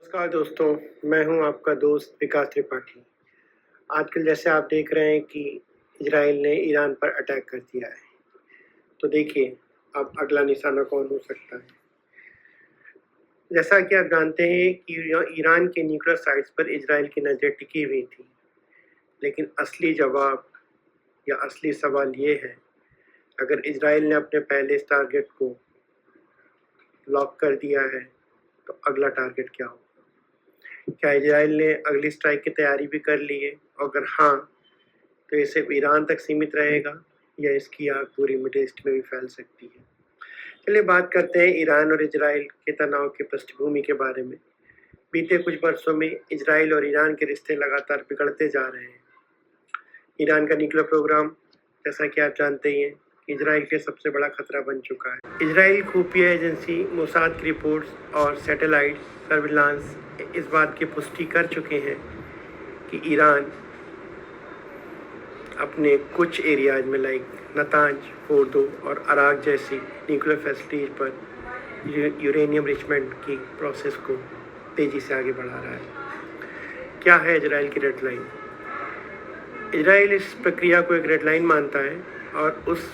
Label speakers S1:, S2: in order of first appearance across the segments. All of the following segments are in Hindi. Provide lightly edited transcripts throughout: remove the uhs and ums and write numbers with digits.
S1: नमस्कार दोस्तों, मैं हूं आपका दोस्त विकास त्रिपाठी। आजकल जैसे आप देख रहे हैं कि इजराइल ने ईरान पर अटैक कर दिया है, तो देखिए अब अगला निशाना कौन हो सकता है। जैसा कि आप जानते हैं कि ईरान के न्यूक्लियर साइट्स पर इजराइल की नज़र टिकी हुई थी, लेकिन असली जवाब या असली सवाल ये है, अगर इजराइल ने अपने पहले टारगेट को लॉक कर दिया है, तो अगला टारगेट क्या होगा? क्या इजराइल ने अगली स्ट्राइक की तैयारी भी कर ली है? अगर हाँ, तो ये सिर्फ ईरान तक सीमित रहेगा या इसकी आग पूरी मिडिल ईस्ट में भी फैल सकती है? चलिए बात करते हैं ईरान और इजराइल के तनाव की पृष्ठभूमि के बारे में। बीते कुछ वर्षों में इजराइल और ईरान के रिश्ते लगातार बिगड़ते जा रहे हैं। ईरान का न्यूक्लियर प्रोग्राम, जैसा कि आप जानते ही हैं, इजराइल के सबसे बड़ा खतरा बन चुका है। इजराइल खुफिया एजेंसी मोसाद की रिपोर्ट्स और सैटेलाइट सर्विलांस इस बात की पुष्टि कर चुके हैं कि ईरान अपने कुछ एरियाज में लाइक नतांज, फोर्दो और अराक जैसी न्यूक्लियर फैसिलिटीज पर यूरेनियम रिचमेंट की प्रोसेस को तेज़ी से आगे बढ़ा रहा है। क्या है इजराइल की रेड लाइन? इजराइल इस प्रक्रिया को एक रेड लाइन मानता है और उस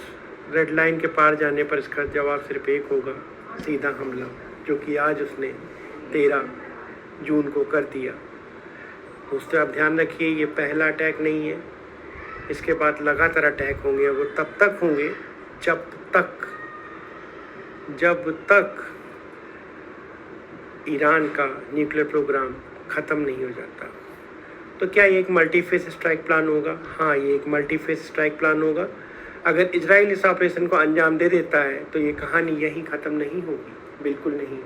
S1: रेड लाइन के पार जाने पर इसका जवाब सिर्फ एक होगा, सीधा हमला, जो कि आज उसने 13 जून को कर दिया। दोस्तों आप ध्यान रखिए, ये पहला अटैक नहीं है, इसके बाद लगातार अटैक होंगे। वो तब तक होंगे जब तक ईरान का न्यूक्लियर प्रोग्राम ख़त्म नहीं हो जाता। तो क्या ये एक मल्टीफेस स्ट्राइक प्लान होगा? हाँ, ये एक मल्टीफेस स्ट्राइक प्लान होगा। अगर इजराइल इस ऑपरेशन को अंजाम दे देता है तो ये कहानी यहीं ख़त्म नहीं होगी, बिल्कुल नहीं।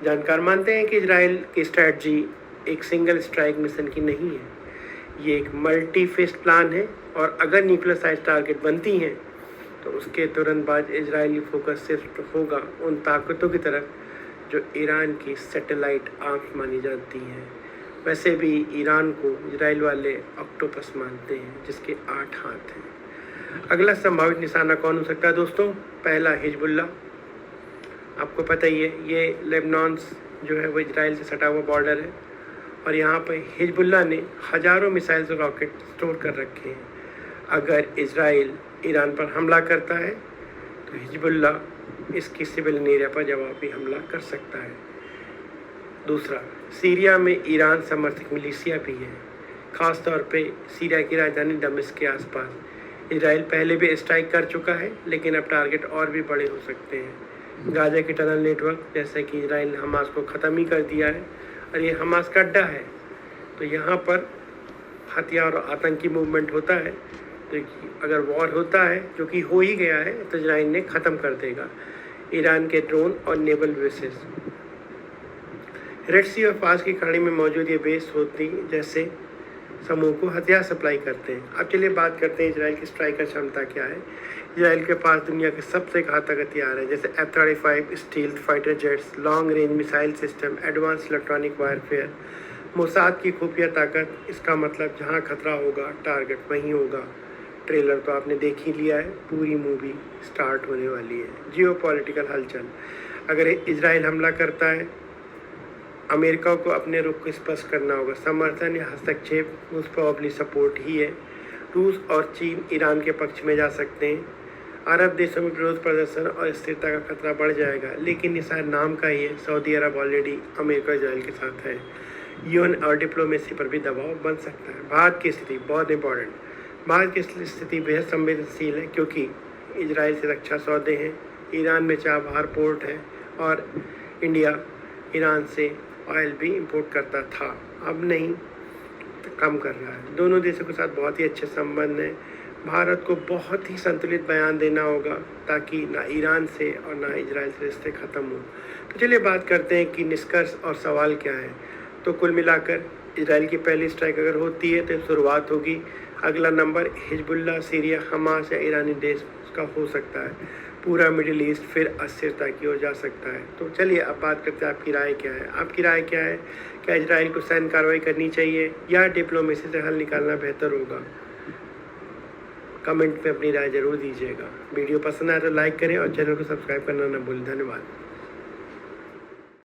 S1: जानकार मानते हैं कि इजराइल की स्ट्रैटजी एक सिंगल स्ट्राइक मिशन की नहीं है, ये एक मल्टी फेस प्लान है। और अगर न्यूक्लियर साइट टारगेट बनती हैं तो उसके तुरंत बाद इजरायली फोकस शिफ्ट होगा उन ताकतों की तरफ जो ईरान की सैटेलाइट आर्म्स मानी जाती हैं। वैसे भी ईरान को इजराइल वाले ऑक्टोपस मानते हैं जिसके 8 हाथ हैं। अगला संभावित निशाना कौन हो सकता है दोस्तों? पहला हिजबुल्ला। आपको पता ही है, ये लेबनान जो है वो इजराइल से सटा हुआ बॉर्डर है और यहाँ पर हिजबुल्ला ने हज़ारों मिसाइल्स और रॉकेट स्टोर कर रखे हैं। अगर इजराइल ईरान पर हमला करता है तो हिजबुल्ला इसकी सिविलियन एरिया पर जवाबी हमला कर सकता है। दूसरा, सीरिया में ईरान समर्थित मिलिशिया भी है, ख़ास तौर पे सीरिया की राजधानी दमिश्क के आसपास। इजराइल पहले भी स्ट्राइक कर चुका है, लेकिन अब टारगेट और भी बड़े हो सकते हैं। गाजा की टनल नेटवर्क, जैसे कि इजराइल ने हमास को ख़त्म ही कर दिया है और ये हमास का अड्डा है, तो यहाँ पर हथियार और आतंकी मूवमेंट होता है। तो अगर वॉर होता है, जो कि हो ही गया है, तो इजराइल ने ख़त्म कर देगा ईरान के ड्रोन और नेवल बेसेस। रेड सी और फारस की खाड़ी में मौजूद ये बेस होती जैसे समूह को हथियार सप्लाई करते हैं। अब चलिए बात करते हैं इजराइल की स्ट्राइकर क्षमता क्या है। इजराइल के पास दुनिया के सबसे घातक हथियार है, जैसे F-35 stealth fighter jets, long range missile system, advance electronic warfare, Mossad की खुफिया ताकत। इसका मतलब जहाँ खतरा होगा टारगेट वहीं होगा। ट्रेलर तो आपने देख ही लिया है, पूरी मूवी स्टार्ट होने वाली है। जियोपॉलिटिकल हलचल, अगर इजराइल हमला करता है, अमेरिका को अपने रुख को स्पष्ट करना होगा। समर्थन या हस्तक्षेप मोस्ट प्रोबेबली सपोर्ट ही है। रूस और चीन ईरान के पक्ष में जा सकते हैं। अरब देशों में विरोध प्रदर्शन और स्थिरता का खतरा बढ़ जाएगा, लेकिन ये शायद नाम का ही है। सऊदी अरब ऑलरेडी अमेरिका इजराइल के साथ है। यूएन और डिप्लोमेसी पर भी दबाव बन सकता है। भारत की स्थिति बहुत इंपॉर्टेंट। भारत की स्थिति बेहद संवेदनशील है क्योंकि इजराइल से रक्षा सौदे हैं, ईरान में चाबहार पोर्ट है और इंडिया ईरान से ऑयल भी इंपोर्ट करता था, अब नहीं, तो कम कर रहा है। दोनों देशों के साथ बहुत ही अच्छे संबंध हैं। भारत को बहुत ही संतुलित बयान देना होगा ताकि ना ईरान से और ना इजराइल से रिश्ते ख़त्म हो। तो चलिए बात करते हैं कि निष्कर्ष और सवाल क्या है। तो कुल मिलाकर इजराइल की पहली स्ट्राइक अगर होती है तो शुरुआत होगी। अगला नंबर हिजबुल्ला, सीरिया, हमास या ईरानी देश का हो सकता है। पूरा मिडिल ईस्ट फिर अस्थिरता की ओर जा सकता है। तो चलिए अब बात करते हैं, आपकी राय क्या है? आपकी राय क्या है? क्या इजराइल को सैन्य कार्रवाई करनी चाहिए या डिप्लोमेसी से हल निकालना बेहतर होगा? कमेंट में अपनी राय जरूर दीजिएगा। वीडियो पसंद आए तो लाइक करें और चैनल को सब्सक्राइब करना न भूलें। धन्यवाद।